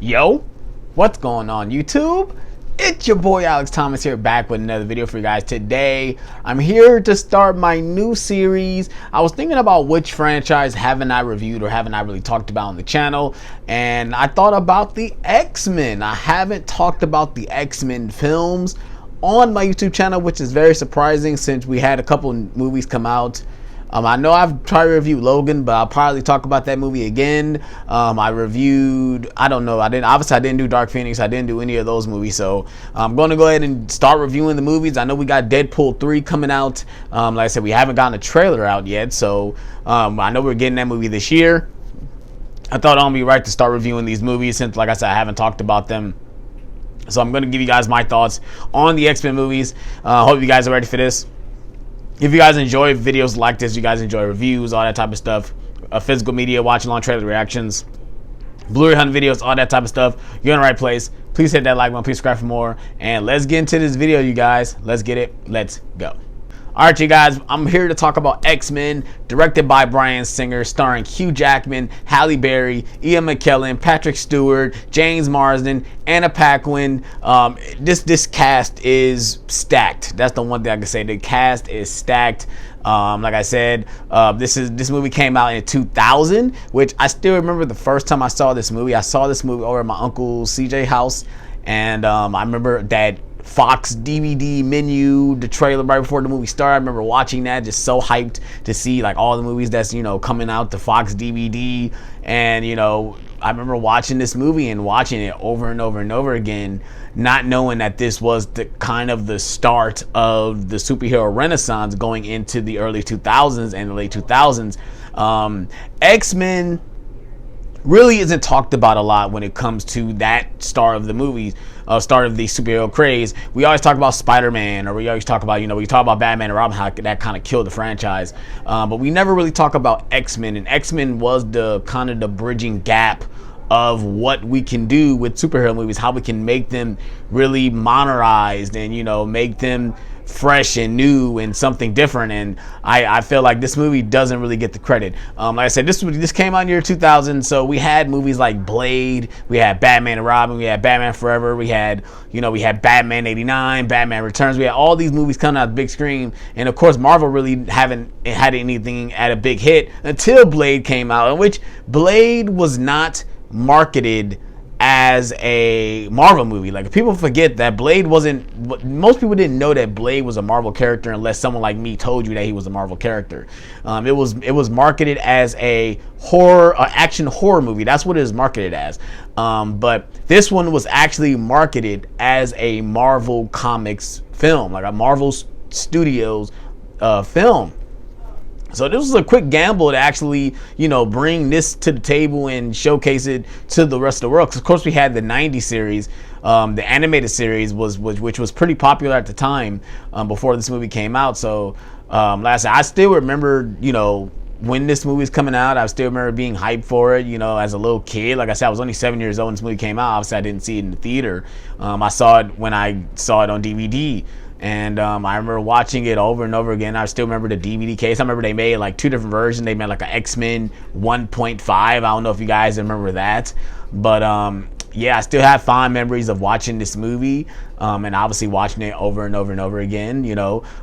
Yo, what's going on YouTube? It's your boy Alex Thomas here, back with another video for you guys. Today, I'm here to start my new series. I was thinking about which franchise haven't I reviewed or haven't I really talked about on the channel, and I thought about the X-Men. I haven't talked about the X-Men films on my YouTube channel, which is very surprising since we had a couple movies come out. I know I've tried to review Logan, but I'll probably talk about that movie again. I reviewed, I didn't do Dark Phoenix. I didn't do any of those movies. So I'm going to go ahead and start reviewing the movies. I know we got Deadpool 3 coming out. Like I said, we haven't gotten a trailer out yet. So I know we're getting that movie this year. I thought it'd be right to start reviewing these movies since, like I said, I haven't talked about them. So I'm going to give you guys my thoughts on the X-Men movies. Hope you guys are ready for this. If you guys enjoy videos like this, you guys enjoy reviews, all that type of stuff, physical media, watch along trailer reactions, Blu-ray hunt videos, all that type of stuff, you're in the right place. Please hit that like button, please subscribe for more, and let's get into this video, you guys. Let's get it. Let's go. All right, you guys, I'm here to talk about X-Men, directed by Bryan Singer, starring Hugh Jackman, Halle Berry, Ian McKellen, Patrick Stewart, James Marsden, Anna Paquin. This cast is stacked. That's the one thing I can say. The cast is stacked. Like I said, this movie came out in 2000, which I still remember the first time I saw this movie. I saw this movie over at my uncle CJ house, and I remember that Fox DVD menu, the trailer right before the movie started. I remember watching that, just so hyped to see like all the movies that's, coming out to Fox DVD. And I remember watching this movie and watching it over and over and over again, not knowing that this was the kind of the start of the superhero renaissance going into the early 2000s and the late 2000s. X-Men really isn't talked about a lot when it comes to that start of the movies, start of the superhero craze. We always talk about Spider-Man, or we always talk about, we talk about Batman and Robin, how that kind of killed the franchise. But we never really talk about X-Men, and X-Men was the kind of the bridging gap of what we can do with superhero movies, how we can make them really modernized and, make them fresh and new and something different. And I feel like this movie doesn't really get the credit. Like I said, this came out in the year 2000, so we had movies like Blade, we had Batman and Robin, we had Batman Forever, we had Batman 89, Batman Returns. We had all these movies coming out the big screen, and of course Marvel really haven't had anything at a big hit until Blade came out, in which Blade was not marketed as a Marvel movie. Like, people forget that Blade wasn't, most people didn't know that Blade was a Marvel character unless someone like me told you that he was a Marvel character. It was marketed as a action horror movie. That's what it was marketed as. But this one was actually marketed as a Marvel Comics film, like a Marvel Studios film. So this was a quick gamble to actually, bring this to the table and showcase it to the rest of the world. Because of course we had the '90s series, the animated series which was pretty popular at the time, before this movie came out. So like I said, I still remember, when this movie was coming out, I still remember being hyped for it, as a little kid. Like I said, I was only 7 years old when this movie came out. Obviously I didn't see it in the theater. I saw it when I saw it on DVD. And I remember watching it over and over again. I still remember the DVD case. I remember they made like 2 different versions. They made like an X-Men 1.5. I don't know if you guys remember that. But yeah, I still have fond memories of watching this movie, and obviously watching it over and over and over again,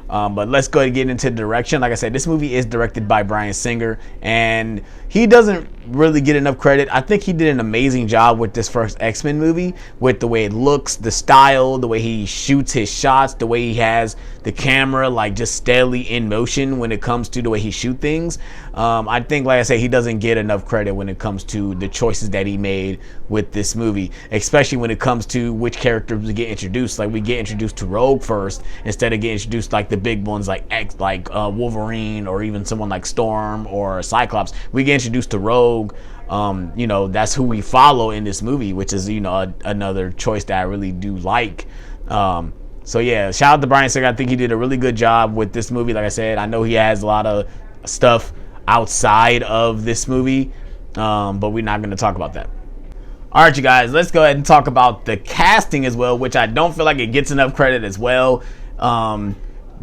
But let's go ahead and get into the direction. Like I said, this movie is directed by Bryan Singer, and he doesn't really get enough credit. I think he did an amazing job with this first X-Men movie, with the way it looks, the style, the way he shoots his shots, the way he has the camera like just steadily in motion when it comes to the way he shoot things. I think, like I said, he doesn't get enough credit when it comes to the choices that he made with this movie, especially when it comes to which characters we get introduced. Like, we get introduced to Rogue first instead of getting introduced like the big ones like Wolverine, or even someone like Storm or Cyclops. We get introduced to Rogue. That's who we follow in this movie, which is another choice that I really do like. So yeah, shout out to Bryan Singer. I think he did a really good job with this movie. Like I said, I know he has a lot of stuff outside of this movie, but we're not going to talk about that. All right, you guys, let's go ahead and talk about the casting as well, which I don't feel like it gets enough credit as well.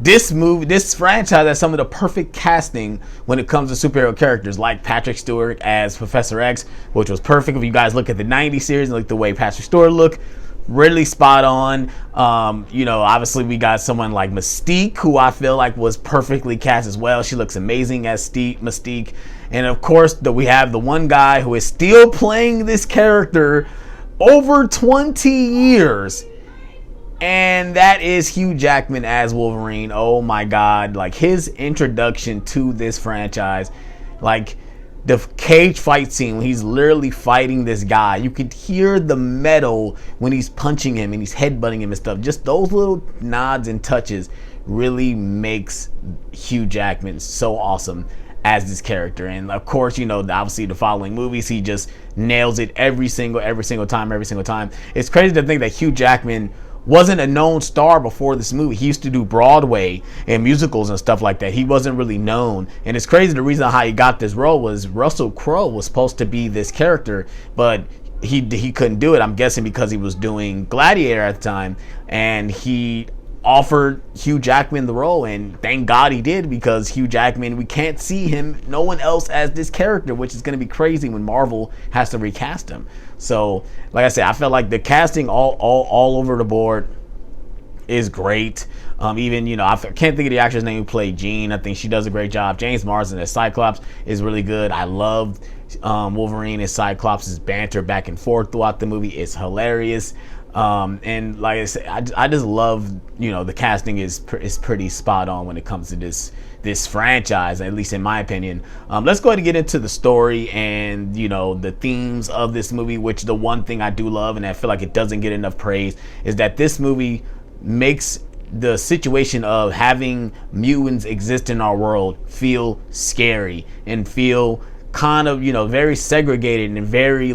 this franchise has some of the perfect casting when it comes to superhero characters, like Patrick Stewart as Professor X, which was perfect. If you guys look at the 90s series and look the way Patrick Stewart looked, really spot on. Obviously we got someone like Mystique, who I feel like was perfectly cast as well. She looks amazing as Mystique. And of course, we have the one guy who is still playing this character over 20 years. And that is Hugh Jackman as Wolverine. Oh my God. Like, his introduction to this franchise, like the cage fight scene when he's literally fighting this guy, you could hear the metal when he's punching him and he's headbutting him and stuff. Just those little nods and touches really makes Hugh Jackman so awesome as this character. And of course, obviously the following movies, he just nails it every single time. It's crazy to think that Hugh Jackman wasn't a known star before this movie. He used to do Broadway and musicals and stuff like that. He wasn't really known. And it's crazy, the reason how he got this role was Russell Crowe was supposed to be this character, but he couldn't do it. I'm guessing because he was doing Gladiator at the time, and he offered Hugh Jackman the role, and thank God he did, because Hugh Jackman, we can't see him, no one else as this character, which is going to be crazy when Marvel has to recast him. So like I said, I felt like the casting all over the board is great. Even, I can't think of the actress name who played Jean. I think she does a great job. James Marsden as Cyclops is really good. I loved Wolverine as Cyclops' banter back and forth throughout the movie. It's hilarious. And like I said, I just love, the casting is pretty spot on when it comes to this franchise, at least in my opinion. Let's go ahead and get into the story and, the themes of this movie, which the one thing I do love, and I feel like it doesn't get enough praise, is that this movie makes the situation of having mutants exist in our world feel scary and feel kind of, very segregated and very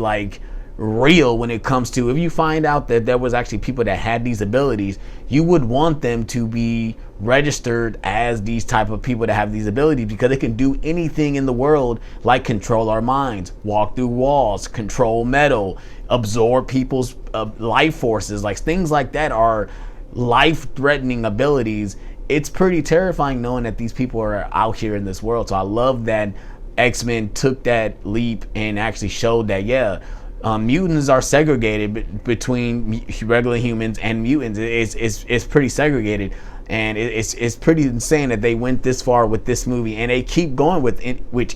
real when it comes to, if you find out that there was actually people that had these abilities, you would want them to be registered as these type of people that have these abilities, because they can do anything in the world, like control our minds, walk through walls, control metal, absorb people's life forces. Like, things like that are life-threatening abilities. It's pretty terrifying knowing that these people are out here in this world. So I love that X-Men took that leap and actually showed that, mutants are segregated between regular humans and mutants. It's pretty segregated, and it's pretty insane that they went this far with this movie, and they keep going with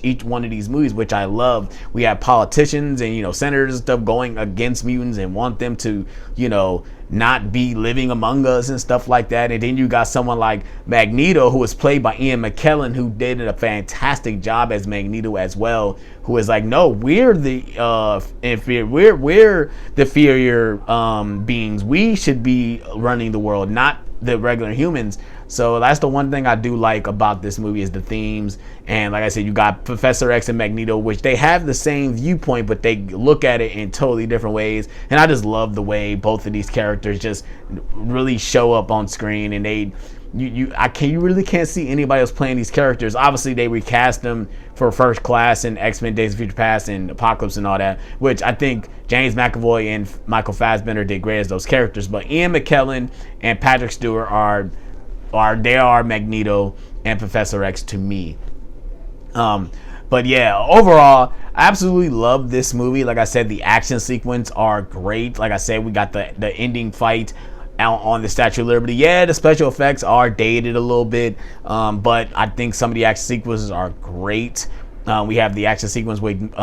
each one of these movies, which I love. We have politicians and senators and stuff going against mutants and want them to not be living among us and stuff like that. And then you got someone like Magneto, who was played by Ian McKellen, who did a fantastic job as Magneto as well, who is like, no, we're the inferior beings. We should be running the world, not the regular humans. So that's the one thing I do like about this movie, is the themes. And like I said, you got Professor X and Magneto, which they have the same viewpoint, but they look at it in totally different ways. And I just love the way both of these characters just really show up on screen, and you really can't see anybody else playing these characters. Obviously, they recast them for First Class and X-Men Days of Future Past and Apocalypse and all that, which I think James McAvoy and Michael Fassbender did great as those characters. But Ian McKellen and Patrick Stewart are Magneto and Professor X to me. But yeah, overall, I absolutely love this movie. Like I said, the action sequence are great. Like I said, we got the ending fight out on the Statue of Liberty. Yeah, the special effects are dated a little bit, but I think some of the action sequences are great. We have the action sequence with,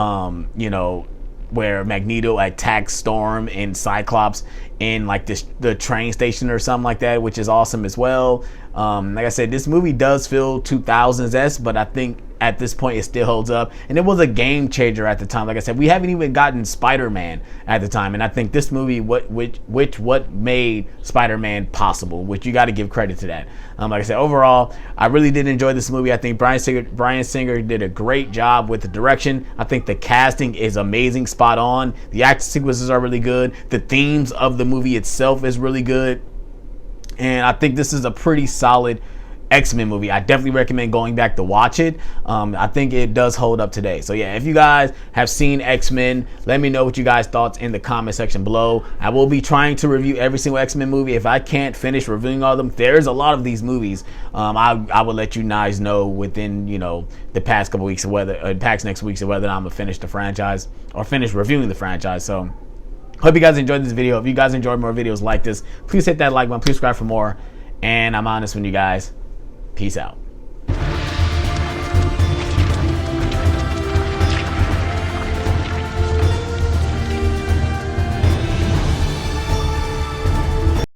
where Magneto attacks Storm and Cyclops in the train station or something like that, which is awesome as well. Like I said, this movie does feel 2000s-esque, but I think at this point it still holds up, and it was a game changer at the time. Like I said, we haven't even gotten Spider-Man at the time, and I think this movie what made Spider-Man possible, which you got to give credit to that. Like I said, overall, I really did enjoy this movie. I think Bryan Singer did a great job with the direction. I think the casting is amazing, spot on. The action sequences are really good. The themes of the movie itself is really good. And I think this is a pretty solid X-Men movie. I definitely recommend going back to watch it. I think it does hold up today. So yeah, if you guys have seen X-Men, let me know what you guys thoughts in the comment section below. I will be trying to review every single X-Men movie. If I can't finish reviewing all of them, there's a lot of these movies. I will let you guys know within, you know, the past couple weeks of whether past next weeks of whether I'm gonna finish the franchise or finish reviewing the franchise. So hope you guys enjoyed this video. If you guys enjoyed more videos like this, please hit that like button, please subscribe for more, and I'm honest with you guys. Peace out.